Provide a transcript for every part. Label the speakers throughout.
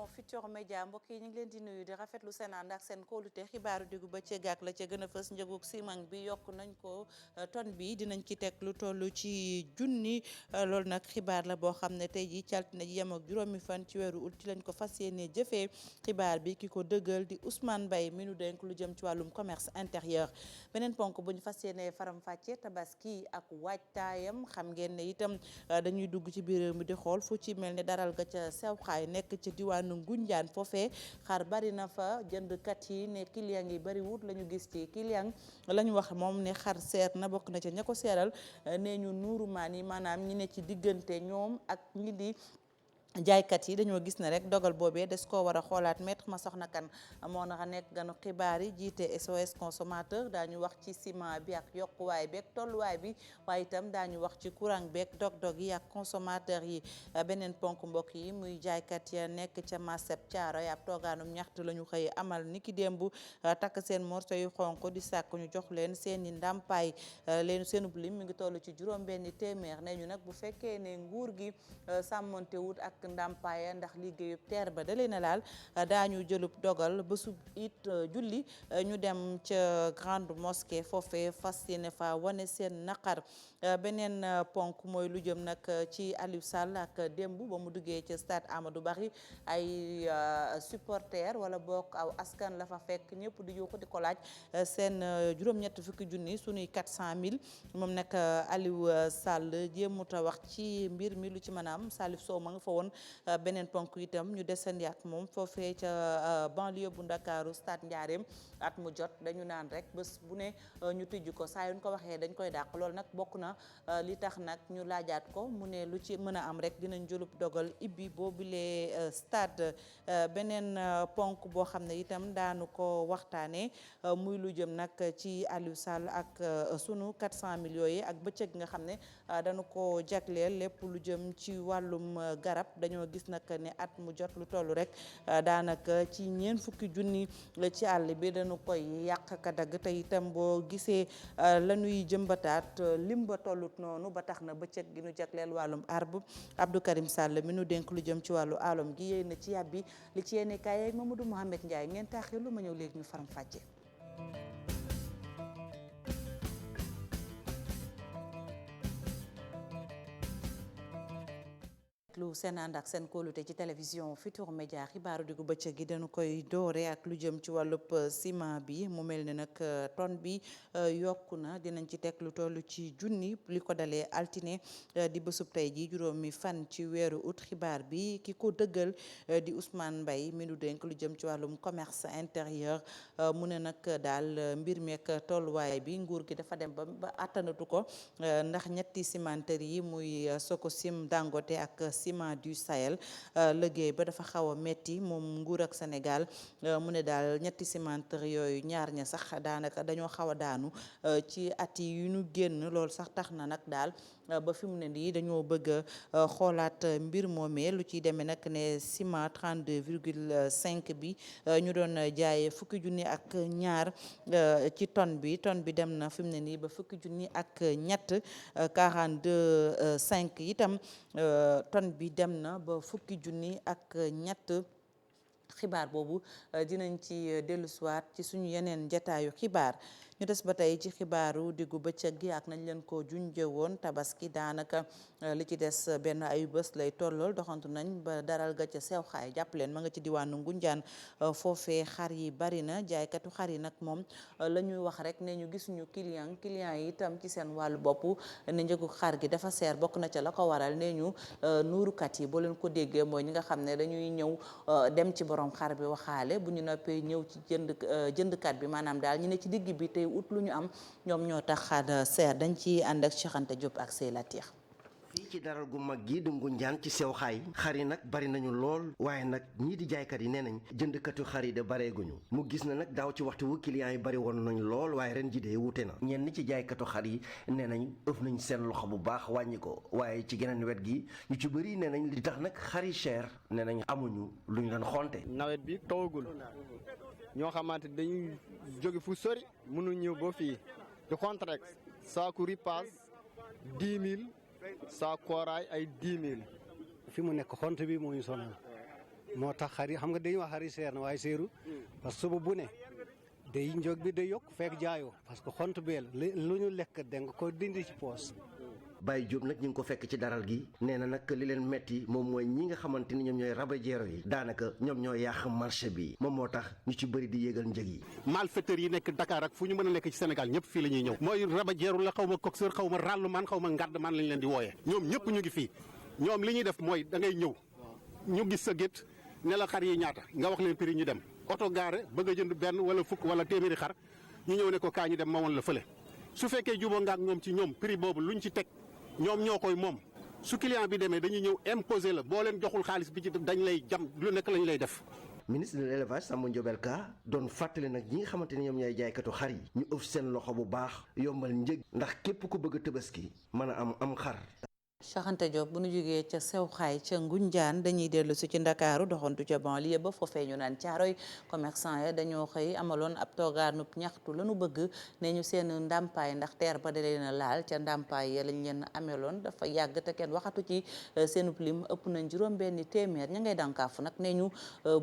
Speaker 1: télévision Futurs Médias mbokk yi ñu ngi leen di nuyu di rafetlu seen ànd ak seen kóolute xibaaru diggu bëccëg ak la ca gën a fës njëgug ciment bi yokk nañ ko tonne bi dinañ ci teg lu toll ci junni loolu nag xibaar la boo xam ne tey jii calt na yem ak juróomi fan ci weeru ut ci lañ ko fas yéenee jëfee xibaar bi ki ko dëggal di Ousmane Mbaye mi nu dénk lu jëm ci wàllum commerce intérieur. beneen ponk bu ñu fas yéenee faram-fàccee tabaski ak waajtaayam xam ngeen ne itam dañuy dugg ci biir réew mi di xool fu ci mel ne daral ga ca sew xaay nekk ca diwaanu Ngunjaan foofee xar bari na fa jëndkat yi ne client yi bari wut la ñu gis ci client la ñu wax moom ne xar seer na bokk na ca ña ko seeral nee ñu nuurumaan yi maanaam ñi ne ci diggante ñoom ak ñi di jaaykat yi dañoo gis ne rek dogal boobee des koo war a xoolaat maître Massokhna Kane moo na nekk ganu xibaar yi jiite SOS consommateur daañu wax ci ciment bi ak yokkuwaay beeg tolluwaay bi waaye itam daañu wax ci courant beeg dog-dog yi ak consommateur yi. beneen ponk mbokk yi muy jaaykat ya nekk ca marché Thiaroye ab toogaanum ñaxtu la ñu xëy amal niki démb takk seen morso yu xonk di sàkk ñu jox leen seen i ndàmpaay leen seenub lim mi ngi toll ci juróom-benni téeméer ne ñu nag bu fekkee ne nguur gi sàmmonte wut ak ndàmpaaya ndax liggéeyub teer ba da leen a laal daañu jëlub dogal ba sub it julli ñu dem ca grande mosquée foofee fas yéene fa wane seen naqar. beneen ponk mooy lu jëm nag ci Aliou Sall ak démb ba mu duggee ca stade Amadou Barry ay supporter wala bokk aw askan la fa fekk ñëpp di yuuxu di ko laaj seen juróom-ñett fukki junni sunuy 400 000 moom nag Aliou Sall jéemut a wax ci mbir mi lu ci mën a am Salif Sow ma nga fa woon. beneen ponk itam ñu desandi ak moom foofee ca banlieue bu Ndakaaru stade Ndiarème at mu jot dañu naan rek bés bu ne ñu tijj ko saa yu ñu ko waxee dañ koy dàq loolu nag bokk na li tax nag ñu laajaat ko mu ne lu ci mën a am rek dinañ jëlub dogal ibbi boobulee stade. beneen ponk boo xam ne itam daanu ko waxtaanee muy lu jëm nag ci Aliou Sall ak sunu 400 millions yi ak bëccëg nga xam ne dañu ko jagleel lépp lu jëm ci wàllum garab. dañoo gis nag ne at mu jot lu toll rek daanaka ci ñeent fukki junni ci àll bi dañu koy yàq ka dagg te itam boo gisee la ñuy jëmbataat lim ba tollut noonu ba tax na bëccëg gi nu jagleel wàllum arbre Abdou Karim Sall mi nu dénk lu jëm ci wàllu alom gi yéy na ci yàbbi li ci yéene kaay yeeg Mamadou Mouhamed Ndiaye ngeen taaxee lu ma ñëw léegi ñu faram fàcce. lu seen ànd ak seen kóolute ci télévision Futurs Médias xibaaru diggu bëccëg gi dañu koy doore ak lu jëm ci wàllub ciment bi mu mel ne nag tonne bi yokku na dinañ ci teg lu toll ci junni li ko dalee altine di bésub tey ji juróomi fan ci weeru août xibaar bi ki ko dëggal di Ousmane Mbaye mi nu dénk lu jëm ci wàllum commerce intérieur mu ne nag daal mbir meek tolluwaay bi nguur gi dafa dem ba attanatu ko ndax ñetti cimenterie yi muy Sococim Dangote ak ciment du Sahel liggéey ba dafa xaw a metti moom nguur ak Sénégal mu ne daal ñetti cimenterie yooyu ñaar ña sax daanaka dañoo xaw a daanu ci at yi yu ñu génn loolu sax tax na nag daal ba fi mu ne nii dañoo bëgg a xoolaat mbir moomee lu ciy demee nag ne ciment 32,5 bi ñu doon jaayee fukki junni ak ñaar ci tonne bi dem na fi mu ne nii ba fukki junni ak ñett 42,5 itam tonne bi dem na ba fukki junni ak ñett. xibaar boobu dinañ ci dellusiwaat ci suñu yeneen jataayu xibaar ñu des ba tey ci xibaaru diggu bëccëg gi ak nañ leen ko junjee woon tabaski daanaka li ci des benn ayu bés lay tollool doxantu nañ ba daral ga ca sew xaay jàpp leen ma nga ci diwaanu Ngunjaan foofee xar yi bari na jaaykatu xar yi nag moom la ñuy wax rek ne ñu gisuñu client yi itam ci seen wàllu bopp ne njëgu xar gi dafa seer bokk na ca la ko waral ne ñu nuurukat yi boo leen ko déggee mooy ñi nga xam ne dañuy ñëw dem ci borom xar bi waxaale bu ñu noppee ñëw ci jëndkat bi maanaam daal ñu ne ci digg bi tey ut lu ñu am ñoom ñoo tax xar seer dañ ci ànd ak Cheikh Anta Diop ak Sey Latir.
Speaker 2: fii ci daral gu mag gi di Ngunjaan ci sew xaay xar yi nag bari nañu lool waaye nag ñii di jaaykat yi nee nañ jëndkatu xar yi de bareeguñu mu gis na nag daaw ci waxtu wu clients yi bari woon nañ lool waaye ren ji de wute na ñenn ci jaaykatu xar yi nee nañ ëf nañ seen loxo bu baax wàññi ko waaye ci geneen wet gi ñu ci bëri nee nañ li tax nag xar yi cher nee nañ amuñu luñ leen xonte
Speaker 3: nawet bi tawagul ñoo xamante dañuy jóge fu sori mënu ñëw ba fii di xont rek saaku ripaas 10 000 saa kooraay ay 10 000.
Speaker 4: fi mu nekk xont bi moo ñu sonal moo tax xar yi xam nga dañuy wax xar yi seer na waaye seeru parce que suba bu ne day njog bi day yokk fekk jaayoo parce que xont beel lu ñu lekk da nga ko dindi ci poos.
Speaker 2: Baye Diop nag ñu ngi ko fekk ci daral gi nee na nag li leen metti moom mooy ñi nga xamante ni ñoom ñooy rabajeero yi daanaka ñoom ñoo yàq marché bi moom moo tax ñu ci bëri di yéegal njëg yi.
Speaker 5: malfaiteurs yi nekk Dakar ak fu ñu mën a nekk ci Sénégal ñëpp fii la ñuy ñëw mooy rabajeeru la xaw ma coxeur xaw ma ràllu man xaw ma ngadd man lañ leen di wooyee ñoom ñëpp ñu ngi fii ñoom li ñuy def mooy da ngay ñëw ñu gis sa gétt ne la xar yi ñaata nga wax leen prix ñu dem oto gaare bëgg a jënd benn wala fukk wala téeméeri xar ñu ñëw ne ko kaa ñu dem ma woon la fële su fekkee juboo nga ak ñoom ci ñoom prix boobu luñ ci teg ñoom ñoo koy moom su client bi demee dañuy ñëw imposer la boo leen joxul xaalis bi ci dañ lay jam lu nekk lañ lay def.
Speaker 2: ministre de l'élevage Samba Ndiobel Ka doon fàttali nag ñi nga xamante ni ñoom ñooy jaaykatu xar yi ñu ëf seen loxo bu baax yombal njëg ndax képp ku bëgg a Tabaski mën a am xar.
Speaker 1: Cheikh Anta Diop bu nu jógee ca sew xaay ca Ngunjaan dañuy dellu si ci Ndakaaru doxantu ca banlieue ba foofee ñu naan Caaroy commerçant ya dañoo xëy amaloon ab toogaanub ñaxtu lañu bëgg ne ñu seen ndàmpaay ndax teer ba da leen a laal ca ndàmpaay ya lañ leen ameloon dafa yàgg te kenn waxatu ci seenub lim ëpp nañ juróom-benni téeméer ña ngay dànkaafu nag ne ñu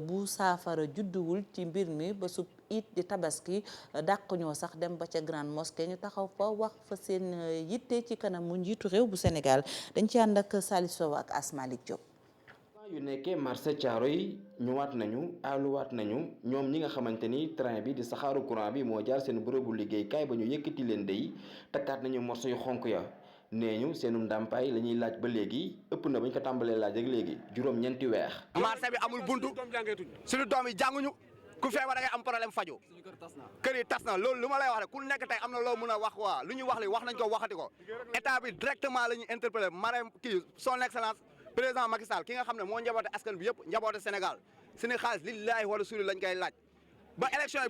Speaker 1: bu saafara judduwul ci mbir mi ba sub it di Tabaski dàq ñoo sax dem ba ca grande mosquée ñu taxaw fa wax fa seen yitte ci kanam mu njiitu réew bu Sénégal dañ ci ànd ak Salif Sow ak Asmalik Diop.
Speaker 6: yu nekkee marché Thiaroye ñëwaat nañu aaluwaat nañu ñoom ñi nga xamante ni train bi di saxaaru courant bi moo jaar seen bërëbu liggéeykaay ba ñu yëkkati leen dey takkaat nañu morso yu xonk ya nee ñu seenum ndàmpaay la ñuy laaj ba léegi ëpp na bañ ko tàmbalee laaj ak léegi juróom-ñeenti weer.
Speaker 7: marché bi amul buntu suñu doom yi jànguñu ku feebar da ngay am problème faju kër yi tas na loolu lu ma lay wax rek ku nekk tey am na loo mën a wax waa lu ñu wax li wax nañ ko waxati ko état bi directement la ñuy interpellé Marème kii son excellence président Macky Sall ki nga xam ne moo njaboote askan bi yëpp njaboote Sénégal suñu xaalis lillahi wa rasuli lañ koy laaj ba élection yi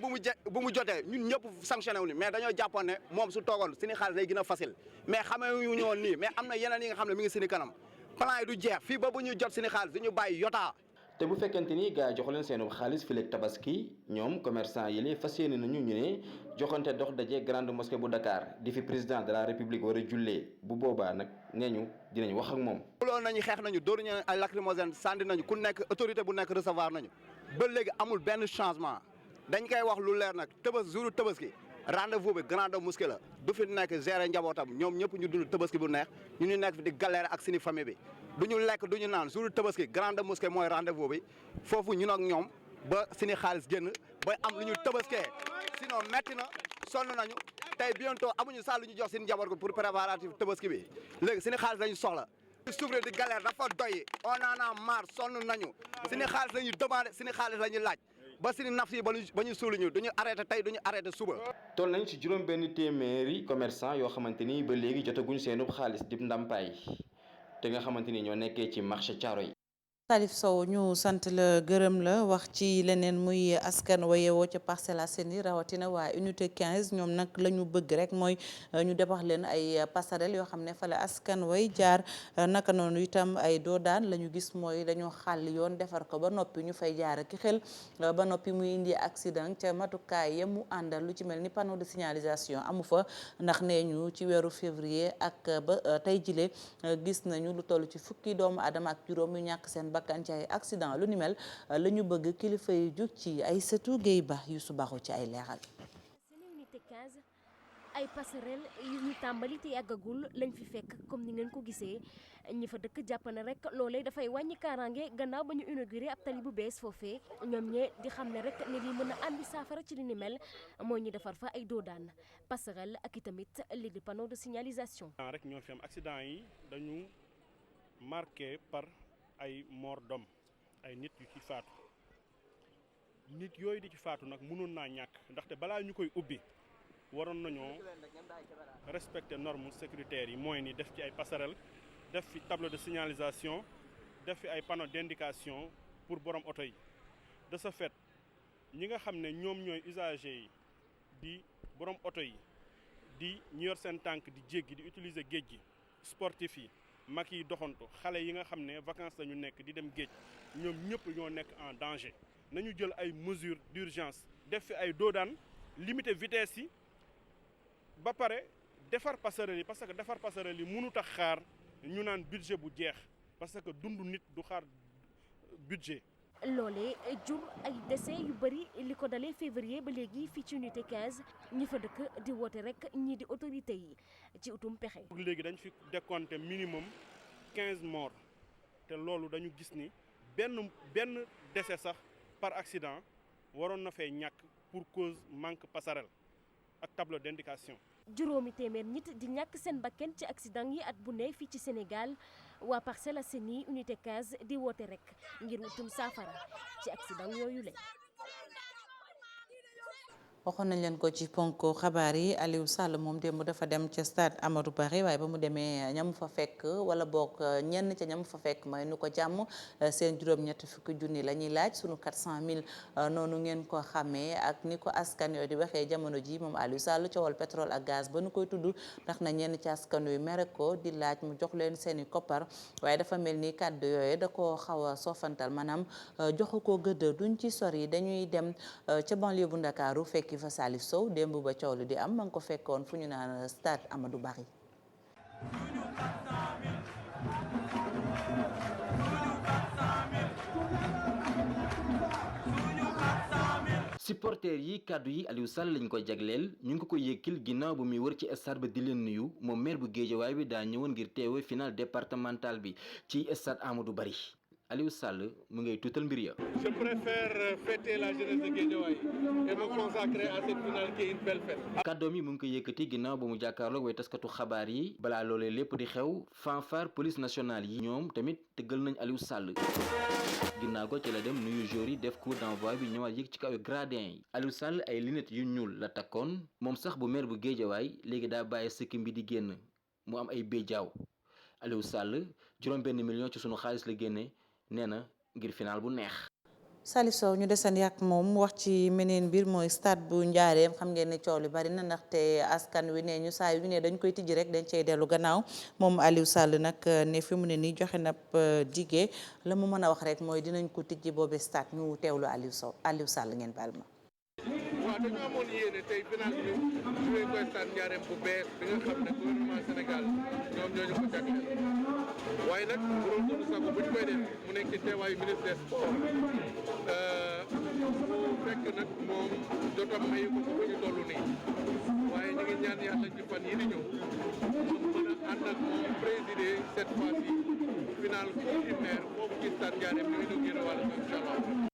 Speaker 7: bu mu jotee ñun ñëpp sanctionné wu ni mais dañoo jàppoon ne moom su toogoon suñu xaalis day gën a facile mais xamee wu ñu woon nii mais am na yeneen yi nga xam ne mi ngi suñu kanam plan yi du jeex fii ba bu ñuy jot suñu xaalis du ñu bàyyi yotaa.
Speaker 6: te bu fekkente ni gaa jox leen seenu xaalis fileeg Tabaski ñoom commerçant yi lee fas yéene nañu ñu ne joxante dox daje grande mosquée bu Dakar di fi président de la république war a jullee bu boobaa nag nee ñu dinañ wax ak moom.
Speaker 7: loolu nañu xeex nañu dóor ñu ay lacrymogène sànni nañu ku nekk autorité bu nekk recevoir nañu ba léegi amul benn changement dañ koy wax lu leer nag jour Tabaski rendez-vous bi grande mosquée la du fi nekk gérer njabootam ñoom ñëpp ñu dund Tabaski bu neex ñu nekk fi di galère ak suñu famille bi. du ñu lekk du ñu naan jour Tabaski grande mosquée mooy rendez-vous bi foofu ñun ak ñoom ba suñu xaalis génn ba am lu ñu Tabaskee sinon metti na sonn nañu tey bientôt amuñu sax lu ñu jox suñu njaboot ko pour préparatif Tabaski bi léegi suñu xaalis lañu soxla. souffrir di galère dafa doy on en a marre sonn nañu suñu xaalis la ñuy demandé suñu xaalis la ñuy laaj ba suñu naf yi ba ñu suulu ñu duñu arrêté tey duñu arrêté suba.
Speaker 6: toll nañ ci juróom-benn téeméeri commerçant yoo xamante ni ba léegi jotaguñ seenub xaalis dib ndàmpaay te nga xamante ni ñoo nekkee ci marché Thiaroye.
Speaker 1: Salif Sow ñu sant la gërëm la wax ci leneen muy askan wa yeewoo ca Parcelles Assainies rawatina waa unité 15 ñoom nag la ñu bëgg rek mooy ñu defax leen ay passerelle yoo xam ne fa la askan way jaar naka noonu itam ay doodaan la ñu gis mooy dañoo xàll yoon defar ko ba noppi ñu fay jaar ak xel ba noppi muy indi accident ca matukaay ya mu àndal lu ci mel ni panneau de signalisation amu fa ndax nee ñu ci weeru février ak ba tey jile gis nañu lu toll ci fukki doomu aadama ak juróom yu ñàkk seen bakkan ci ay accident lu ni mel la ñu bëgg kilifa yi jug ci ay sëtu géey ba yu subaxu ci ay leeral.
Speaker 8: unité 15 ay passerelle yu ñu tàmbali te yàggagul lañ fi fekk comme ni ngeen ko gisee ñi fa dëkk jàpp na rek loolee dafay wàññi kaaraange gannaaw ba ñu inauguré ab tali bu bees foofee ñoom ñee di xam ne rek ne li mën a andi saafara ci li ni mel mooy ñu defar fa ay doodaan passerelle ak itamit lii di panneau de signalisation.
Speaker 9: rek ñoo fi am accident yi dañu marqué par ay mort d'homme ay nit yu ci faatu nit yooyu di ci faatu nag mënoon naa ñàkk ndaxte balaa ñu koy ubbi waroon nañoo respecter normes sécuritaires yi mooy ni def ci ay passerelles def fi tableau de signalisation def fi ay panneaux d'indication pour borom oto yi de ce fait ñi nga xam ne ñoom ñooy usagers yi di borom oto yi di ñu yor seen tànk di jéggi di utiliser géej gi sportif yi mag yi doxantu xale yi nga xam ne vacances lañu nekk di dem géej ñoom ñëpp ñoo nekk en danger nañu jël ay mesures d'urgence def fi ay doodaan limiter vitesse yi ba pare defar passerelle yi parce que defar passerelle yi mënut a xaar ñu naan budget bu jeex parce que dundu nit du xaar budget
Speaker 8: loolee jur ay décès yu bëri li ko dalee février ba léegi fii ci unité 15 ñi fa dëkk di woote rek ñii di autorité yi ci utum pexe.
Speaker 9: léegi dañ fi décompté minimum 15 morts te loolu dañu gis ni benn décès sax par accident waroon na fay ñàkk pour cause manque passerelle ak tableau d'indication.
Speaker 8: juróomi téeméer nit di ñàkk seen bakken ci accident yi at bu ne fii ci Sénégal waa Parcelles Assainies unité 15 di woote rek ngir wutum saafara ci accident yooyu la.
Speaker 1: waxoon nañ leen ko ci ponk xabaar yi Aliou Sall moom démb dafa dem ca stade Amadou Barry waaye ba mu demee ñam fa fekk wala boog ñenn ca ñam fa fekk may nu ko jàmm seen juróom-ñetti fukki junni la ñuy laaj sunu 400 000 noonu ngeen ko xamee ak ni ko askan yooyu di waxee jamono ji moom Aliou Sall coowal pétrole ak gaz ba nu koy tudd ndax na ñenn ci askan yu mere ko di laaj mu jox leen seeni koppar waaye dafa mel ni kàddu yooyu da koo xaw a soofantal maanaam joxu ko gëdd duñ ci sori dañuy dem ca banlieue bu Ndakaaru fekki fa Salif Sow démb ba coow li di am ma ngi ko fekkoon fu ñu naan stade Amadou Barry.
Speaker 6: supporters yi kàddu yi Aliou Sall lañ ko jagleel ñu ngi ko yëkkil ginnaaw bu muy wër ci stade ba di leen nuyu moom maire bu Guédiawaye bi daa ñëwoon ngir teewe final départemental bi ci stade Amadou Barry. Aliou Sall mu ngay tuutal mbir ya.
Speaker 10: Je préfère fêter la jeunesse de Guédiawaye et me consacrer à cette finale qui est une belle fête.
Speaker 6: kàddoom yi mu ngi ko yëkkati ginnaaw ba mu jàkkaarloog way taskatu xabaar yi balaa loolee lépp di xew fanfare police nationale yi ñoom tamit tëggal nañ Aliou Sall ginnaaw ko ci la dem nuyu jour yi def coup d'envoi bi ñëwaat yëg ci kaw gradin yi. Aliou Sall ay lunettes yu ñuul la takkoon moom sax bu maire bu Guédiawaye léegi daa bàyyi sikkim bi di génn mu am ay béjjaaw Aliou Sall juróom-benn million ci sunu xaalis la génne. nee na ngir final bu neex.
Speaker 1: Salif Sow ñu desandi ak moom wax ci meneen mbir mooy stade bu Njaareem xam ngeen ne coow li bari na ndaxte askan wi ne ñu saa yu ne dañ koy tijji rek dañ cey dellu gannaaw moom Aliou Sall nag ne fi mu ne nii joxe na dige la mu mën a wax rek mooy dinañ ko tijji boobe stade ñu teewlu Aliou Sall ngeen baal ma.
Speaker 10: waaw dañu amoon yéene tey final bi ñu joué ko stade Ndiarème bu bees bi nga xam ne gouvernement Sénégal ñoom ñoo ñu ko jagleel waaye nag bu doon doon sago bu ñu koy def mu nekk ci teewaayu ministre des sports mu fekk nag moom jotam mayu ko bu ñu toll nii waaye ñu ngi ñaan yàlla ci fan yi di ñëw moom mën a ànd ak moom présider cette fois-ci final primaire foofu ci stade Ndiarème ñu inauguré wàlla ko incha allah.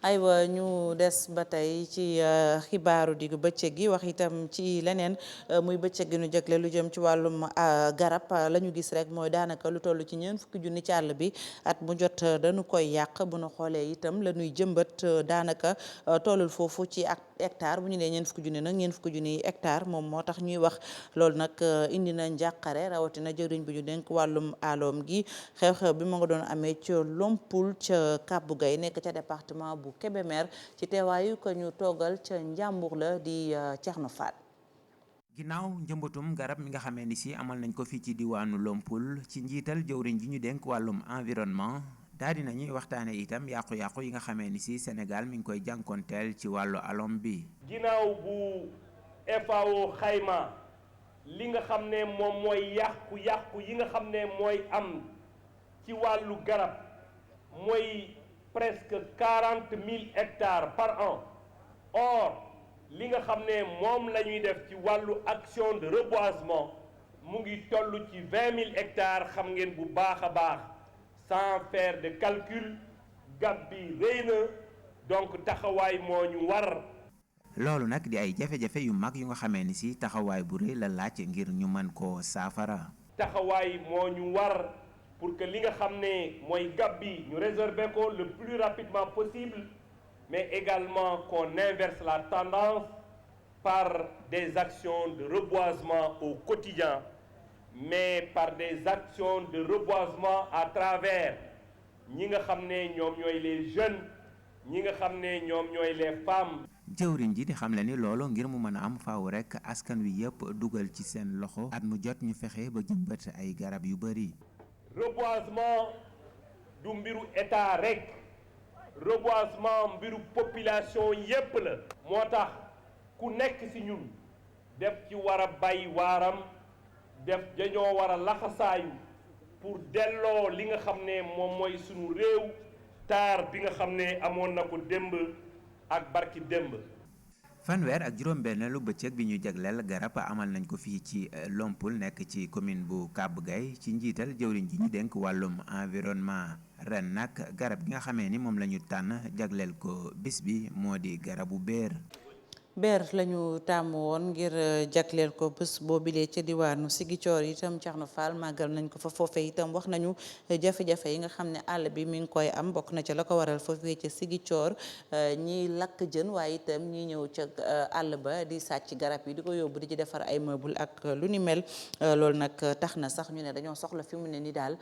Speaker 1: aywa ñu des ba tey ci xibaaru diggu bëccëg gi wax itam ci leneen muy bëccëg gi ñu jagle lu jëm ci wàllum garab la ñu gis rek mooy daanaka lu toll ci ñeent fukki junni ci àll bi at mu jot dañu koy yàq bu ñu xoolee itam la ñuy jëmbat daanaka tollul foofu ci ak hectare bu ñu nee ñeent fukki junni nag ñeent fukki junni hectare moom moo tax ñuy wax loolu nag indi na njàqare rawatina jëriñ bi ñu dénk wàllum aloom gi xew-xew bi mu nga doon amee ci Lompul ca Kabou Gaye nekk ca département bu Kébémer ci teewaayu ko ñu toogal ca Njàmbur la di Thierno Fall.
Speaker 11: ginnaaw njëmbatum garab mi nga xamee ni si amal nañ ko fii ci diwaanu Lompul ci njiital jëwriñ ji ñu dénk wàllum environnement daal di nañuy waxtaane itam yàqu-yàqu yi nga xamee ni si Sénégal mi ngi koy jànkonteel ci wàllu alom bi.
Speaker 12: ginnaaw bu FAO xayma li nga xam ne moom mooy yàqu-yàqu yi nga xam ne mooy am ci wàllu garab mooy presque 40 000 hectares par an or li nga xam ne moom la ñuy def ci wàllu action de reboisement mu ngi toll ci 20 000 hectares xam ngeen bu baax a baax sans faire de calcul gab bi rëy na donc taxawaay moo ñu war.
Speaker 11: loolu nag di ay jafe-jafe yu mag yu nga xamee ni si taxawaay bu rëy la laaj ngir ñu mën koo saafara.
Speaker 12: taxawaay moo ñu war pour que li nga xam ne mooy gab bi ñu résorber ko le plus rapidement possible mais également qu'on inverse la tendance par des actions de reboisement au quotidien mais par des actions de reboisement à travers ñi nga xam ne ñoom ñooy les jeunes ñi nga xam ne ñoom ñooy les femmes.
Speaker 11: jëwriñ ji di xam le ni loolu ngir mu mën a am faaw rek askan wi yëpp dugal ci seen loxo at mu jot ñu fexe ba jëmbat ay garab yu bari.
Speaker 12: reboisement du mbiru état rek reboisement mbiru population yépp la moo tax ku nekk ci ñun def ci war a bay waaram def dañoo war a laxasaayu pour delloo li nga xam ne moom mooy sunu réew taar bi nga xam ne amoon na ko démb ak barki démb.
Speaker 11: fanweer ak juróom-benneelu bëccëg bi ñu jagleel garab amal nañ ko fii ci Lompoul nekk ci commune bu Kàbb Gay ci njiital jëwriñ ji ñu dénk wàllum environnement. ren nag garab gi nga xamee ni moom la ñu tànn jagleel ko bis bi moo di garabu béer.
Speaker 1: beer lañu tàmm woon ngir jagleel ko bés boobilee ca diwaanu Sigicoor itam Thierno Fall màggal nañ ko fa foofee itam wax nañu jafe-jafe yi nga xam ne àll bi mi ngi koy am bokk na ca la ko waral foofee ca Sigicoor ñiy lakk jën waaye itam ñi ñëw ca àll ba di sàcc garab yi di ko yóbbu di ci defar ay meuble ak lu ni mel loolu nag tax na sax ñu ne dañoo soxla fi mu ne ni daal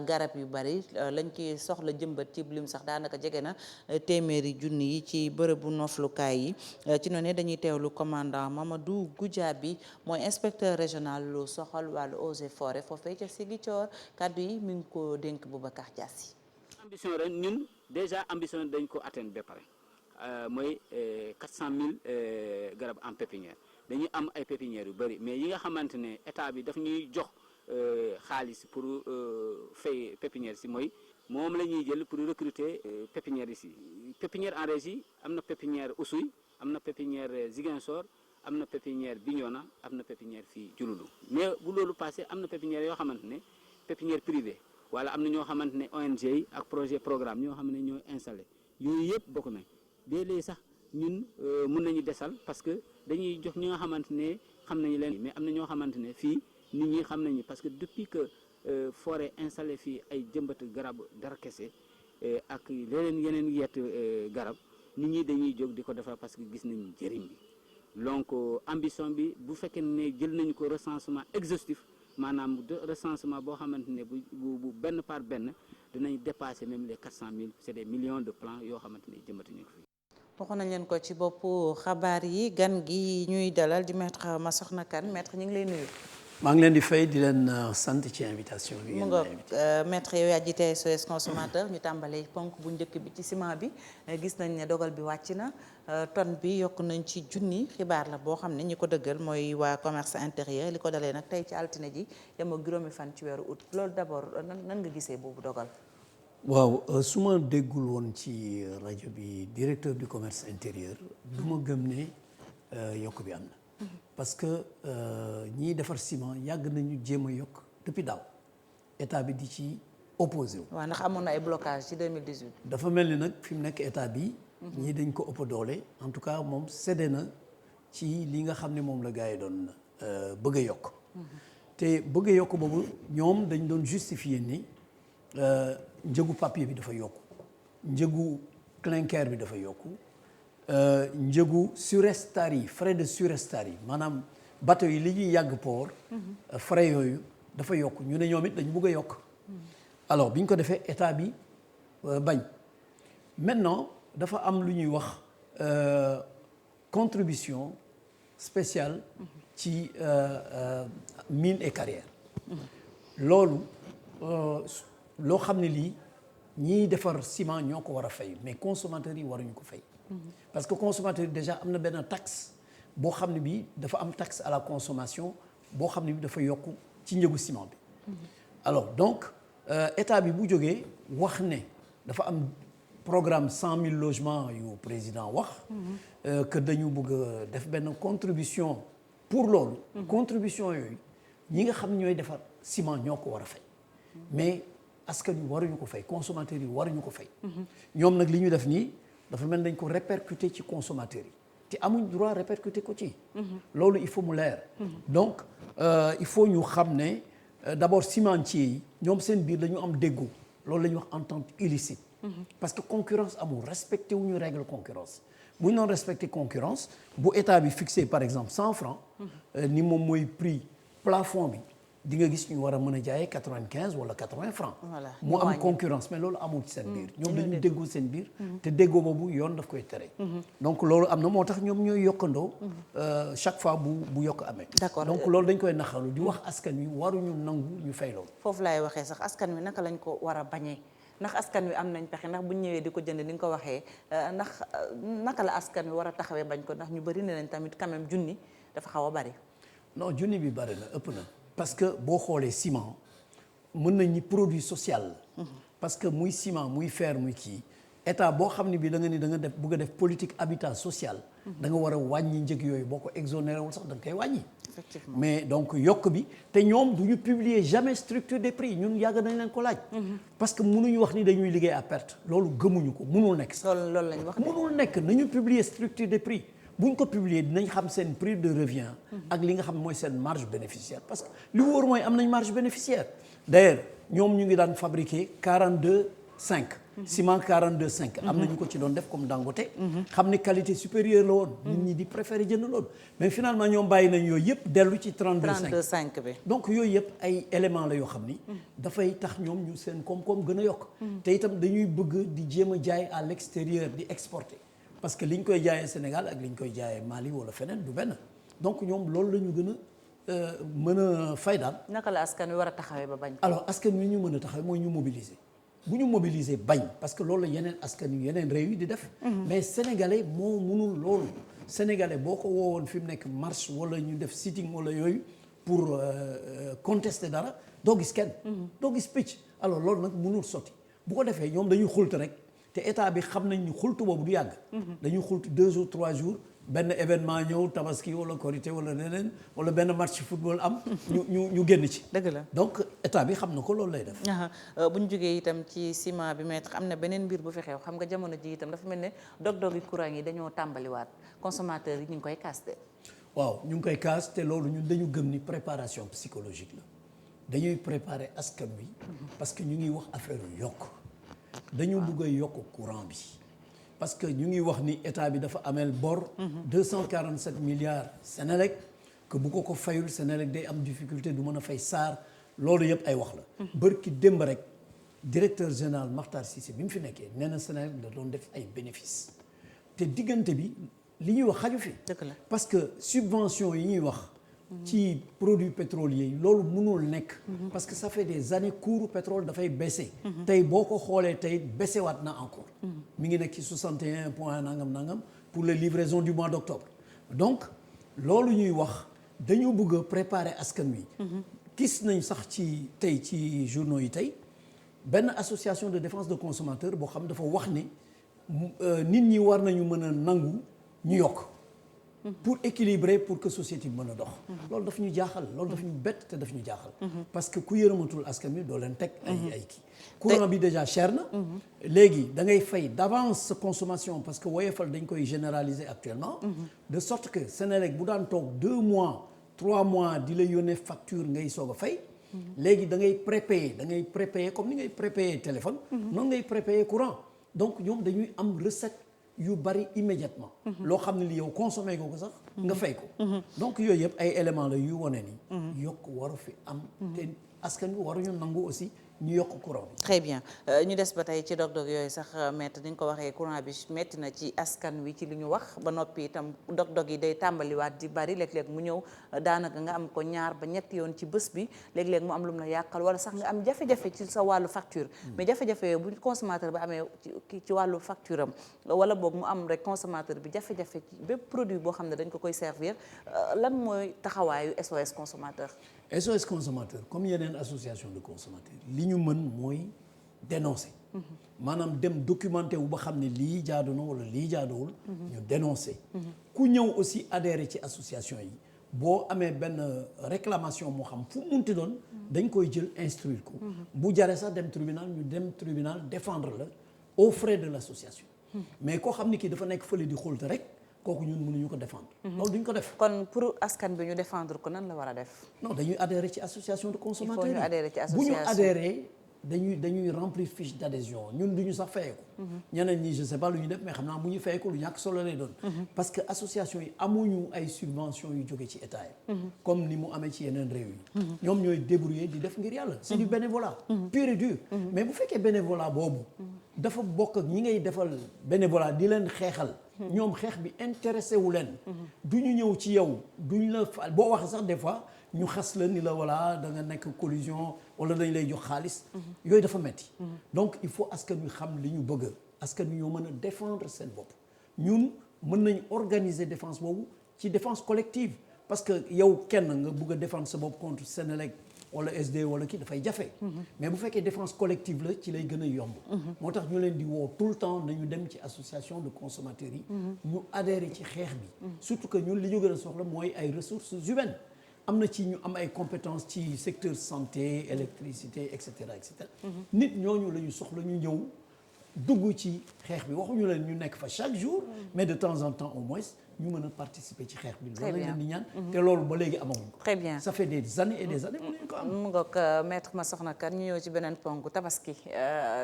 Speaker 1: garab yu bari lañ ci soxla jëmbat ci lim sax daanaka jege na téeméeri junni yi ci bërëbu noflukaay yi ci noonu dañuy teewlu commandant Mamadou Goudiaby mooy inspecteur régional lu soxal wàllu eaux et forêts foofee ca Ziguinchor kaddu yi mi ngi ko dénk Boubacar Diassi.
Speaker 13: ambition ren ñun déjà ambition dañ ko atteindre ba pare mooy 400 000 garab en pépinière dañuy am ay pépinières yu bëri mais yi nga xamante ne état bi daf ñuy jox xaalis pour fay pépinière si mooy moom la ñuy jël pour recruter pépinière ici pépinière en régie am na pépinière Oussouye am na pépinière Ziguinchor am na pépinière Bignona am na pépinière fii Diouloulou mais bu loolu passé am na pépinière yoo xamante ne pépinière privée wala am na ñoo xamante ne ONG yi ak projet programme ñoo xam ne ñoo installé yooyu yëpp bokk na léeg-léeg sax ñun mun nañu desal parce que dañuy jox ñi nga xamante ne xam nañu leen mais am na ñoo xamante ne fii nit ñi xam nañu parce que depuis que forêt installé fii ay jëmbat garab dara kese ak yeneen yett garab nit ñi dañuy jóg di ko defar parce que gis nañu njëriñ bi donc ambition bi bu fekkee ne jël nañu ko recensement exhaustif maanaam recensement boo xamante ne bu benn par benn dinañ dépasser même les 400 000 c'est des millions de plants yoo xamante ne jëmbati ñu ko fi.
Speaker 1: waxoon nañ leen ko ci boppu xabaar yi gan gi ñuy dalal di maître Massokhna Kane maître ñu ngi lay nuyu.
Speaker 14: maa ngi leen di fay di leen sant ci invitation bi.
Speaker 1: mu nga maître yow yaa jiite SOS consommateur ñu tàmbalee ponk bu njëkk bi ci ciment bi gis nañ ne dogal bi wàcc na tonne bi yokk nañ ci junni xibaar la boo xam ne ñi ko dëggal mooy waa commerce intérieur li ko dalee nag tey ci altine ji yem ak juróomi fan ci weeru août loolu d'abord nan nga gisee boobu dogal.
Speaker 14: waaw su ma déggul woon ci rajo bi directeur du commerce intérieur du ma gëm ne yokk bi am na. parce que ñiy defar ciment yàgg nañu jéem a yokk depuis daaw état bi di ci opposé wu.
Speaker 1: waaw ndax amoon na ay blocage ci 2018.
Speaker 14: dafa mel ni nag fi mu nekk état bi. ñii dañ ko ëpp doole en tout cas moom séddee na ci li nga xam ne moom la gars yi doon bëgg a yokk. te bëgg a yokk boobu ñoom dañ doon justifier ni njëgu papier bi dafa yokku njëgu clinker bi dafa yokku. njëgu surestar yi frais de surestar yi maanaam bateau yi li ñuy yàgg port frais yooyu dafa yokk ñu ne ñoom it dañu bëgg a yokk alors bi ñu ko defee état bi bañ maintenant dafa am lu ñuy wax contribution spéciale ci mines et carrières loolu loo xam ne lii ñiy defar ciment ñoo ko war a fay mais consommateurs yi waruñu ko fay parce que consommateur yi déjà am na benn taxe boo xam ne bii dafa am taxe à la consommation boo xam ne bi dafa yokk ci njëgu ciment bi alors donc état bi bu jógee wax ne dafa am programme 100 000 logements yu président wax que dañu bëgg a def benn contribution pour loolu contribution yooyu ñi nga xam ñooy defar ciment ñoo ko war a fay mais askan wi waruñu ko fay consommateurs yi waruñu ko fay ñoom nag li ñu def nii dafa mel dañ ko répercuter ci consommateurs yi te amuñ droit répercuter ko ci loolu il faut mu leer donc il faut ñu xam ne d'abord cimentiers yi ñoom seen biir dañu am déggoo loolu la ñuy wax entente illicite parce que concurrence amul respecté wuñu règle concurrence bu ñu doon respecté concurrence bu état bi fixé par exemple 100 francs ni moom mooy prix plafond bi di nga gis ñu war a mën a jaayee 95 wala 80 francs mu am concurrence mais loolu amul ci seen biir ñoom dañu déggoo seen biir te déggoo boobu yoon daf koy tere donc loolu am na moo tax ñoom ñooy yokkandoo chaque fois bu yokk amee
Speaker 1: d'accord
Speaker 14: donc loolu dañ koy naxalu di wax askan wi waruñu nangu ñu fay loolu
Speaker 1: foofu laay waxee sax askan wi naka lañ ko war a bañee ndax askan wi am nañ pexe ndax bu ñu ñëwee di ko jënd ni nga ko waxee ndax naka la askan wi war a taxawee bañ ko ndax ñu bëri ne nañ tamit quand même junni dafa xaw a bari
Speaker 14: non junni bi bari na ëpp na parce que boo xoolee ciment mën nañ ni produit social la parce que muy ciment muy fer muy kii état boo xam ne bii da nga ni da nga def bëgg a def politique habitat social. da nga war a wàññi njëg yooyu boo ko exonéré wul sax da nga koy wàññi.
Speaker 1: effectivement
Speaker 14: mais donc yokk bi te ñoom du ñu publier jamais structure des prix ñun yàgg nañ leen ko laaj. parce que mënuñu wax ni dañuy liggéey à perte loolu gëmuñu ko mënul nekk.
Speaker 1: loolu lañ wax
Speaker 14: mënul nekk nañu publier structure des prix buñ ko publier dinañ xam seen prix de revient. ak li nga xam mooy seen marge bénéficiaire parce que li wóor mooy am nañ marge bénéficiaire d'ailleurs ñoom ñu ngi daan fabriquer 42,5. ciment 42,5. am nañu ko ci doon def comme Dangote. xam ni qualité supérieure la woon. nit ñi di préférer jënd loolu. mais finalement ñoom bàyyi nañ yooyu yëpp dellu ci 32,5
Speaker 1: bi.
Speaker 14: donc yooyu yëpp ay éléments la yoo xam ni. dafay tax ñoom ñu seen koom-koom gën a yokk. te itam dañuy bëgg di jéem a jaay à l'extérieur di exporter. parce que liñ koy jaayee Sénégal ak liñ koy jaayee Mali wala feneen du benn donc ñoom loolu la ñu gën a mën a fay daal.
Speaker 1: naka la askan wi war a taxawee ba bañ.
Speaker 14: alors askan wi ñu mën a taxawee mooy ñu mobiliser. bu ñu mobiliser bañ parce que loolu la yeneen askan yu yeneen réew yi di def. mais sénégalais moo mënul loolu. sénégalais boo ko woowoon fi mu nekk marche wala ñu def sitting wala yooyu pour contester dara doo gis kenn. doo gis picc alors loolu nag mënul sotti bu ko defee ñoom dañuy xult rek te état bi xam nañ ni xultu boobu du yàgg. dañuy xult 2 jours 3 jours. benn événement ñëw tabaski wala korité wala leneen wala benn match football am. ñu génn ci.
Speaker 1: dëgg la
Speaker 14: donc état bi xam na ko loolu lay def.
Speaker 1: bu ñu jógee itam ci ciment bi maître am na beneen mbir bu fi xew xam nga jamono ji itam dafa mel ne dog-dogi courant yi dañoo tàmbaliwaat consommateurs yi ñu ngi koy kaas de.
Speaker 14: waaw ñu ngi koy kaas te loolu ñun dañu gëm ni préparation psychologique la dañuy préparer askan wi. parce que ñu ngi wax affaire yu yokk. dañu bëgg a yokk courant bi. parce que ñu ngi wax ni état bi dafa ameel bor. 247 milliards Sénélec que bu ko fayul Sénélec day am difficulté du mën a fay SAR loolu yëpp ay wax la. bërki démb rek directeur général Makhtar Cissé bi mu fi nekkee nee na Sénélec da doon def ay bénéfices te diggante bi li ñuy wax xaju fi. parce que subvention yi ñuy wax. ci produits pétroliers yi loolu mënul nekk. parce que ça fait des années cours pétrole dafay baissé. tey boo ko xoolee tey baissé waat na encore. mi ngi nekk ci 61 point nangam pour les livraisons du mois d'octobre. donc loolu ñuy wax dañu bëgg a préparer askan wi. gis nañ sax ci tey ci journaux yi tey benn association de défense de consommateurs boo xam dafa wax ni nit ñi war nañu mën a nangu ñu yokk. pour équilibrer pour que société bi mën a dox. loolu daf ñu jaaxal loolu daf ñu bett te daf ñu jaaxal. parce que ku yërëmatul askan wi doo leen teg ay kii. courant bi déjà cher na. léegi da ngay fay d'avance sa consommation parce que woyofal dañ koy généraliser actuellement. de sorte que Sénélec bu daan toog 2 mois 3 mois di la yónnee facture ngay soog a fay. léegi da ngay prépayer comme ni ngay prépayer téléphone. noonu ngay prépayer courant donc ñoom dañuy am recette. yu bari immédiatement. loo xam ne li yow consommé ko sax. nga fay ko. donc yooyu yëpp ay éléments la yu wane ni. yokk waru fi am. te askan wi waruñu nangu aussi ñu yokk courant bi.
Speaker 1: très bien ñu des ba tey ci dog-dog yooyu sax maître ni nga ko waxee courant bi metti na ci askan wi ci li ñu wax ba noppi itam dog-dog yi day tàmbaliwaat di bari léeg-léeg mu ñëw daanaka nga am ko 2 ba 3 yoon ci bés bi léeg-léeg mu am lu mu la yàqal wala sax nga am jafe-jafe ci sa wàllu facture. mais jafe-jafe yooyu bu consommateur ba amee ci wàllu facture am wala boog mu am rek consommateur bi jafe-jafe ci bépp produit boo xam ne dañ ko koy servir lan mooy taxawaayu SOS consommateur.
Speaker 14: SOS consommateur comme yeneen association de consommateurs li ñu mën mooy dénoncer. maanaam dem documenter wu ba xam ne lii jaadu na wala lii jaaduwul. ñu dénoncer. ku ñëw aussi adhérer ci association yi boo amee benn réclamation moo xam fu munti doon dañ koy jël instruire ko. bu jaree sax dem tribunal ñu dem tribunal défendre la aux frais de l'association. mais koo xam ni kii dafa nekk fële di xóolte rek. kooku ñun mënuñu ko défendre. loolu duñ ko def.
Speaker 1: kon pour askan bi ñu défendre ko nan la war a def.
Speaker 14: non dañuy adhérer ci association de consommateurs yi.
Speaker 1: il faut ñu adhérer ci association
Speaker 14: bu ñu adhérer dañuy remplir fiche d'adhésion ñun du ñu sax fayeeku. ñeneen ñi je sais pas lu ñu def mais xam naa bu ñu fayeeku lu ñàkk solo lay doon. parce que association yi amuñu ay subventions yu jóge ci état yi. comme ni mu amee ci yeneen réew yi. ñoom ñooy débrouiller di def ngir yàlla. c'est du bénévolat. pur et dur. mais bu fekkee bénévolat boobu. dafa bokk ak ñi ngay defal bénévolat di leen xeexal. ñoom xeex bi intéressé wu leen. du ñu ñëw ci yow duñ la fa boo waxee sax des fois ñu xas la ni la voilà da nga nekk collusion wala dañ lay jox xaalis. yooyu dafa metti donc il faut askan wi xam li ñu bëgg askan wi ñoo mën a défendre seen bopp. ñun mën nañ organiser défense boobu ci défense collective parce que yow kenn nga bëgg a défendre sa bopp contre Sénélec wala SD wala kii dafay jafe. mais bu fekkee défense collective la ci lay gën a yomb. moo tax ñu leen di woo tout le temps nañu dem ci association de consommateurs yi. ñu adhéré ci xeex bi. surtout que ñun li ñu gën a soxla mooy ay ressources humaines. am na ci ñu am ay compétences ci secteur santé électricité et cetera et cetera. nit ñooñu la ñu soxla ñu ñëw dugg ci xeex bi waxuñu leen ñu nekk fa chaque jour. mais de temps en temps au moins ñu mën a participer ci xeex bi.
Speaker 1: très bien
Speaker 14: loolu lañ leen di ñaan. te loolu ba léegi amaguñ ko.
Speaker 1: très bien
Speaker 14: ça fait des années et des années mënuñu ko am.
Speaker 1: mu ngoog maître Massokhna Kane ñu ñëw ci beneen ponk tabaski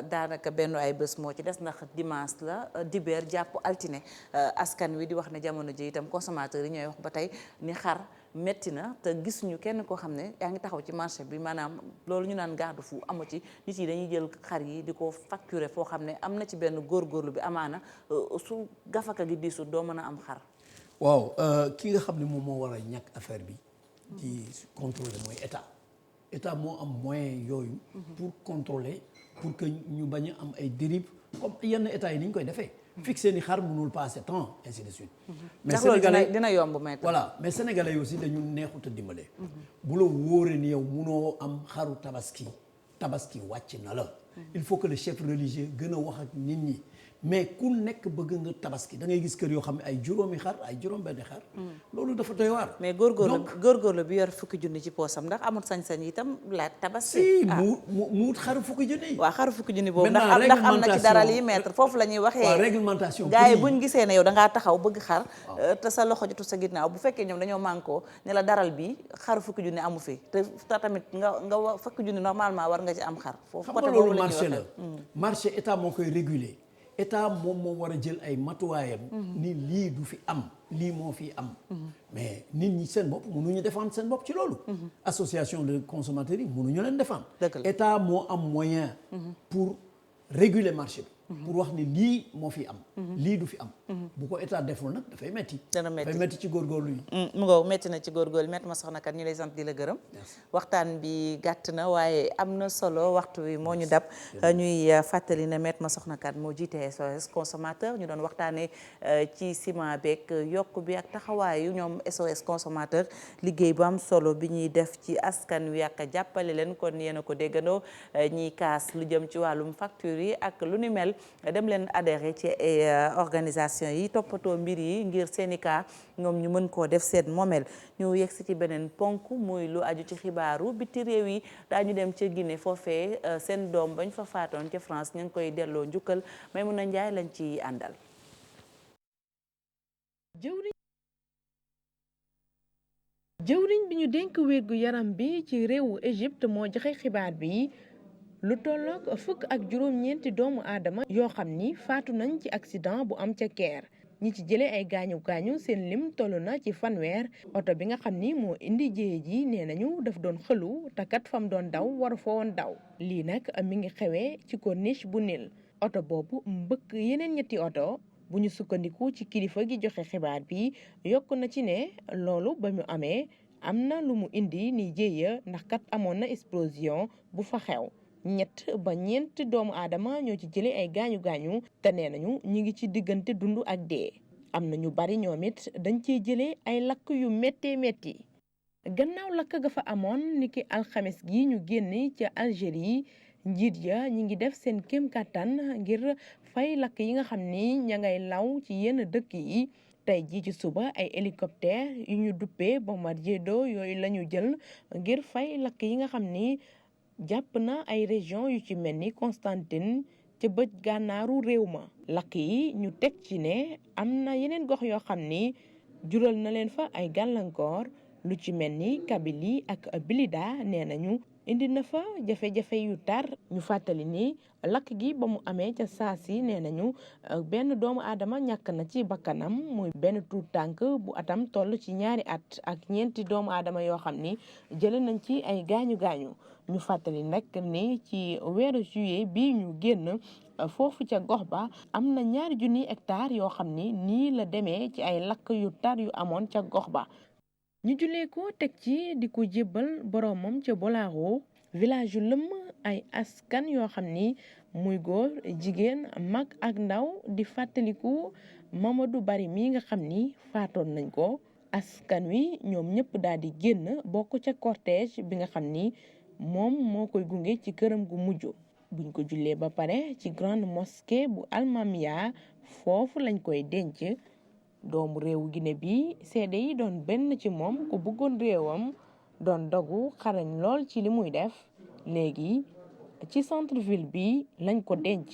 Speaker 1: daanaka benn ay bés moo ci des ndax dimanche la dibeer jàpp altine askan wi di wax ne jamono ji itam consommateurs yi ñooy wax ba tey ni xar metti na te gisuñu kenn koo xam ne yaa ngi taxaw ci marché bi maanaam loolu ñu naan garde-fou amu ci nit yi dañuy jël xar yi di ko facturer foo xam ne am na ci benn góorgóorlu bi amaana su gafaka gi diisu doo mën a am xar.
Speaker 14: waaw ki nga xam ne moom moo war a ñàkk affaire bi ci contrôler mooy état moo am moyen yooyu pour contrôler pour que ñu bañ a am ay dérives comme yenn état yi ni ñu koy defee fixé ni xar mënul passer temps ainsi de suite mais sénégalais
Speaker 1: dina yomb may
Speaker 14: voilà mais sénégalais yi aussi dañu neexut a dimbale bu la wóoree ni yow munoo am xaru tabaski wàcc na la il faut que le chef religieux gën a wax ak nit ñi mais ku nekk bëgg nga tabaski da ngay gis kër yoo xam ne ay juróomi xar ay juróom-benn xar. loolu dafa doy waar.
Speaker 1: mais góorgóorlu bi yor fukki junni ci poosam ndax amul sañ-sañ itam laaj tabaski.
Speaker 14: si mu xaru fukki junni.
Speaker 1: waaw xaru fukki junni boobu ndax am na ci dara lii maître foofu la ñuy waxee.
Speaker 14: waaw réglementation
Speaker 1: gars yi buñ gisee ne yow da ngaa taxaw bëgg xar. te sa loxo jotu sa ginnaaw bu fekkee ñoom dañoo mànkoo ne la daral bi xaru fukki junni amu fi te tamit nga fukki junni normalement war nga ci am xar. foofu côté boobu la ñuy waxee
Speaker 14: xam nga loolu marché la. marché état moo koy réguler. état moom moo war a jël ay matuwaayam. ni lii du fi am lii moo fi am. mais nit ñi seen bopp mënuñu défendre seen bopp ci loolu. association de consommateurs yi mënuñu leen défendre. état moo am moyen. pour réguler marché bi. pour wax ni lii moo fi am. lii du fi am. bu ko état deful nag dafay metti. dafay metti ci góorgóorlu yi.
Speaker 1: mu ngoog metti na ci góorgóorlu Maître Massokhna Kane ñu lay sant di la gërëm. waxtaan bi gàtt na waaye am na solo waxtu wi moo ñu dab. ñuy fàttali ne Maître Massokhna Kane moo jiite SOS consommateur ñu doon waxtaanee ci ciment beeg yokk bi ak taxawaayu ñoom SOS consommateur liggéey bu am solo bi ñuy def ci askan wi ak jàppale leen kon yéen a ko déggandoo ñiy kaas lu jëm ci wàllum facture yi ak lu ni mel. dem leen adhéré ci organisation yi toppatoo mbir yi ngir seeni cas ñoom ñu mën koo def seen moomeel ñu yegsi ci beneen ponk muy lu aju ci xibaaru biti réew yi daañu dem ca Guinée foofee seen doom bañ fa faatoon ca France ñu ngi koy delloo njukkal Maimouna Ndiaye lañ ci àndal.
Speaker 15: jëwriñ bi ñu dénk wérgu yaram bi ci réewu Égypte moo joxe xibaar bi. lu tolloog fukk ak juróom-ñeenti doomu aadama yoo xam ni faatu nañ ci accident bu am ca Caire ñi ci jëlee ay gaañu gaañu seen lim toll na ci fanweer oto bi nga xam ni moo indi jéye ji nee nañu daf doon xëlu takat fam doon daw waru fa woon daw lii nag mi ngi xewee ci corniche bu Nil oto boobu mbëkk yeneen ñetti oto bu ñu sukkandiku ci kilifa gi joxe xibaar bi yokk na ci ne loolu ba mu amee am na lu mu indi ni jéeya ndax kat amoon na explosion bu fa xew ñett ba ñeent doomu aadama ñoo ci jëlee ay gaañu gaañu te nee nañu ñu ngi ci diggante dund ak dee am na ñu bari ñoom it dañ ciy jëlee ay lakk yu méttee métti gannaaw lakk ga fa amoon niki alxames gi ñu génn ca Algérie njiit ya ñi ngi def seen kéem kattan ngir fay lakk yi nga xam ni ña ngay law ci yenn dëkk yi tey jii ci suba ay hélicoptère yu ñu duppee Bombardier d'eau yooyu la ñu jël ngir fay lakk yi nga xam ni jàpp na ay région yu ci mel ni Constantine ca bëj gànnaaru réew ma lakk yi ñu teg ci ne am na yeneen gox yoo xam ni jural na leen fa ay gàllankoor lu ci mel ni Kabylie ak Blida nee nañu indi na fa jafe-jafe yu tar ñu fàttali ni lakk gi ba mu amee ca saa si nee nañu benn doomu aadama ñàkk na ci bakkanam muy benn tuut tànk bu atam toll ci 2 at ak 4 doomu aadama yoo xam ni jële nañ ci ay gaañu gaañu ñu fàttali nag ni ci weeru juillet bi ñu génn foofu ca gox ba am na 2,000 hectares yoo xam ni nii la demee ci ay lakk yu tar yu amoon ca gox ba ñu julee ko teg ci di ko jébbal boromam ca Bolaro village yu lëmm ay askan yoo xam ni muy góor jigéen mag ak ndaw di fàttaliku Mamadou Bari mi nga xam ni faatoon nañ ko askan wi ñoom ñëpp daal di génn bokk ca cortège bi nga xam ni moom moo koy gunge ci këram gu mujj buñ ko jullee ba pare ci grande mosquée bu Almamia foofu lañ koy denc doomu réewu Guinée bi seede yi doon benn ci moom ku bëggoon réewam doon dogu xarañ lool ci li muy def léegi ci centre ville bi lañ ko denc.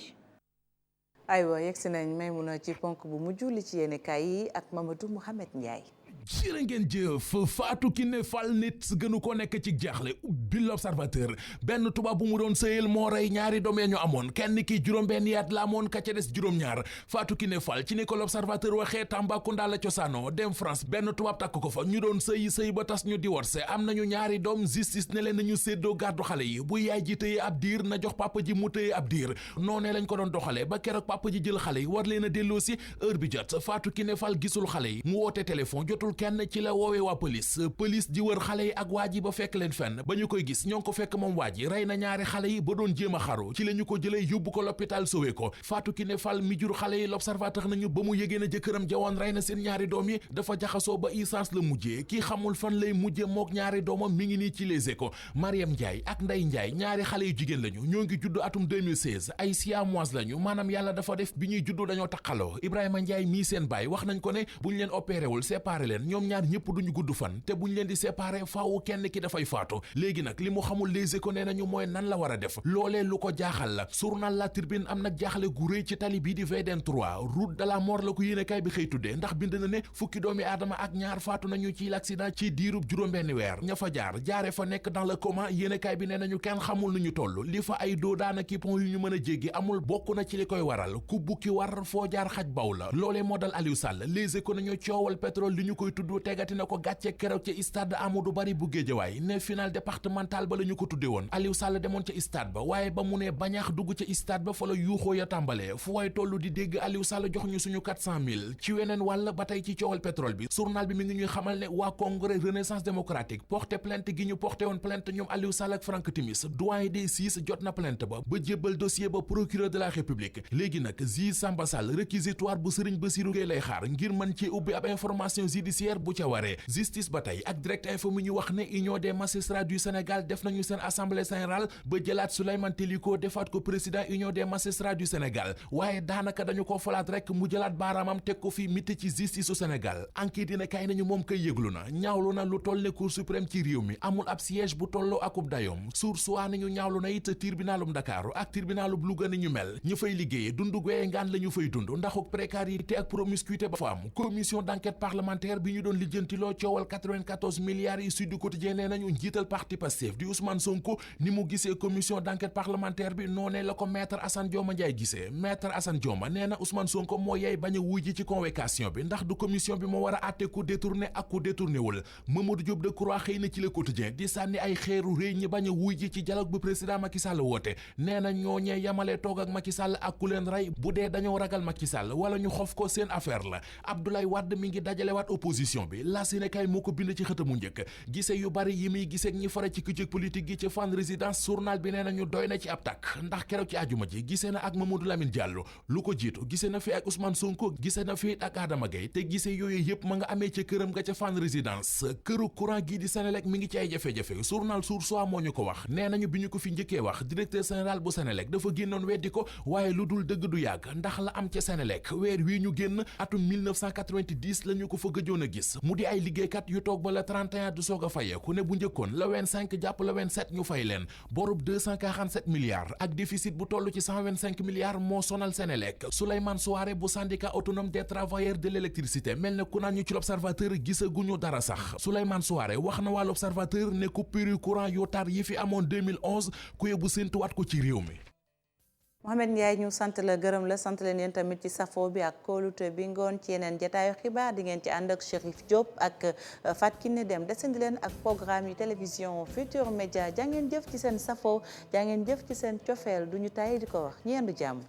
Speaker 1: aywa yegsi nañ Maymuna ci ponk bu mujj li ci yéene kaay yi ak Mamadou Mouhamed Ndiaye.
Speaker 16: jërë ngeen jëf Fatou Kiné Fall nit gënu ko nekk ci jaaxle ubbi l'Observateur benn tubaab bu mu doon sëyal moo rey ñaari doom ya ñu amoon kenn ki juróom-benn yaat la amoon ka ca des juróom-ñaar Fatou Kiné Fall ci ni ko l'Observateur waxee Tambacounda la cosaano dem France benn tubaab takk ko fa ñu doon sëy ba tas ñu divorcé am nañu ñaari doom justice ne leen nañu séddoo gàddu xale yi bu yaay ji tëye ab diir na jox papa ji mu tëye ab diir noonee lañ ko doon doxalee ba keroog papa ji jël xale yi war leen a delloo si heure bi jot Fatou Kiné Fall gisul xale yi mu woote téléphone jotul kenn ci la woowee waa police di wër xale yi ak waa ji ba fekk leen fenn ba ñu koy gis ñoo ngi ko fekk moom waa ji rey na ñaari xale yi ba doon jéem a xaru ci la ñu ko jëlee yóbbu ko l'hôpital sauvé ko Fatou Kiné Fall mi jur xale yi l'Observateur nañu ba mu yëgee na jëkkëram jawoon rey na seen ñaari doom yi dafa jaxasoo ba essence la mujjee kii xamul fan lay mujjee mook ñaari doomam mi ngi nii ci Les Échos Mariam Ndiaye ak Ndeye Ndiaye ñaari xale yu jigéen lañu ñoo ngi judd atum 2016 ay siamois lañu maanaam yàlla dafa def bi ñuy judd dañoo taqaloo Ibrahima Ndiaye mii seen baay wax nañ ko ne buñ leen opéré wul séparé leen ñoom ñaar ñëpp duñu gudd fan te buñ leen di séparé faaw kenn ki dafay faatu léegi nag li mu xamul Les Échos nee nañu mooy nan la war a def loolee lu ko jaaxal la journal La Tribune am nag jaaxle gu rëy ci tali bii di VDN 3 route de la mort la ko yéenekaay bi xëy tuddee ndax bind na ne fukki doomi aadama ak ñaar faatu nañu ci l'accident ci diirub juróom-benni weer ña fa jaare fa nekk dans le coma yéenekaay bi nee nañu kenn xamul nu ñu toll li fa ay doo daanaki pont yu ñu mën a jéggi amul bokk na ci li koy waral ku bukki war foo jaar xaj baw la loolee moo dal Aliou Sall Les Échos nañu coowal pétrole li ñu koy tudd tegati na ko gàcce keroog ci stade Amadou Barry bu Guédiawaye ne final départemental ba la ñu ko tudde woon Aliou Sall demoon ca stade ba waaye ba mu ne bañaax dugg ca stade ba fa la yuuxoo ya tàmbalee fu waay tollu di dégg Aliou Sall jox ñu suñu 400 000 ci weneen wàll ba tey ci coowal pétrole bi journal bi mi ngi ñuy xamal ne waa Congrès Renaissance démocratique porté plainte gi ñu porté woon plainte ñoom Aliou Sall ak Franck Timis doyen des 6 jot na plainte ba jébbal dossier ba procureur de la République léegi nag juge Samba Sall réquisitoire bu Serigne Bassirou Gueye lay xaar ngir mën ci ubbi ab information judiciaire bu ca waree justice ba tey ak direct info mi ñu wax ne union des magistrats du Sénégal def nañu seen assemblée générale ba jëlaat Souleymane Teliko defaat ko président union des magistrats du Sénégal waaye daanaka dañu ko falaat rek mu jëlaat baaraamam teg ko fi miti ci justice su Sénégal enquête dina kay nañu moom kay yëglu na ñaawlu na lu toll ne cour suprême ci réew mi amul ab siège bu tolloo akub dayoom source waa nañu ñaawlu na it tribunalum Dakar ak tribunalum Louga ni ñu mel ñu fay liggéeye dundu goye ngaan la ñu fay dund ndaxuk précarité ak promiscuité ba fa am commission d'enquête parlementaire bi ñu doon lijjantiloo coowal 94 milliards yi Sud Quotidien nee nañu njiital parti Pastef di Ousmane Sonko ni mu gisee commission d'enquête parlementaire bi noonee la ko maître Assane Dioma Ndiaye gisee maître Assane Dioma nee na Ousmane Sonko moo yey bañ a wuy ji ci convocation bi ndax du commission bi moo war a àtte ku détourné ak ku détourné wul Mamadou Diop Decroix xëy na ci Le Quotidien di sànni ay xeeru réy ñi bañ a wuy ji ci dialogue bu président Macky Sall woote nee na ñooñee yamalee toog ak Macky Sall ak ku leen rey bu dee dañoo ragal Macky Sall wala ñu xof ko seen affaire la Abdoulaye Wade mi ngi dajalewaat opposition bi la Sénégal moo ko bind ci xëtamu njëkk gise yu bari yi muy giseeg ñi fara ci këccëg politique gi ci fan résidence journal bi nee nañu doy na ci ab tàkk ndax keroog ci àjjuma ji gisee na ak Mamadou Lamine Diallo lu ko jiitu gisee na fi ak Ousmane Sonko gisee na fi ak Adama Gaye te gisee yooyu yëpp ma nga amee ca këram nga ca fan résidence këru courant gii di Sénélec mi ngi ci ay jafe-jafe journal Source A moo ñu ko wax nee nañu bi ñu ko fi njëkkee wax directeur général bu Sénélec dafa génnoon weddi ko waaye lu dul dëgg du yàgg ndax la am ca Sénélec weer wii ñu génn atum 1990 la ñu ko fa gëjoon a gis mu di ay liggéeykat yu toog ba la 31 du soog a fayeeku ne bu njëkkoon la 25 jàpp la 27 ñu fay leen borub 247 milliards ak déficit bu toll ci 125 milliards moo sonal Sénélec Souleymane Souaré bu syndicat autonome des travailleurs de l'électricité mel ne ku naan ñu ci l'Observateur gisaguñu dara sax Souleymane Souaré wax na waa l'Observateur ne coupure courant yu tar yi fi amoon 2011 ku yóbbu séentuwaat ko ci réew mi.
Speaker 1: Mohamed Ndiaye ñu sant la gërëm la sant leen yéen tamit ci safo bi ak kóolute bi ngoon ci yeneen jataayu xibaar di ngeen ci ànd ak Chérif Diop ak Fatou Kiné Deme desandi leen ak programme yi télévision Futurs Médias jaa ngeen jëf ci seen safo jaa ngeen jëf ci seen cofeel duñu tay di ko wax ñu yendu jàmm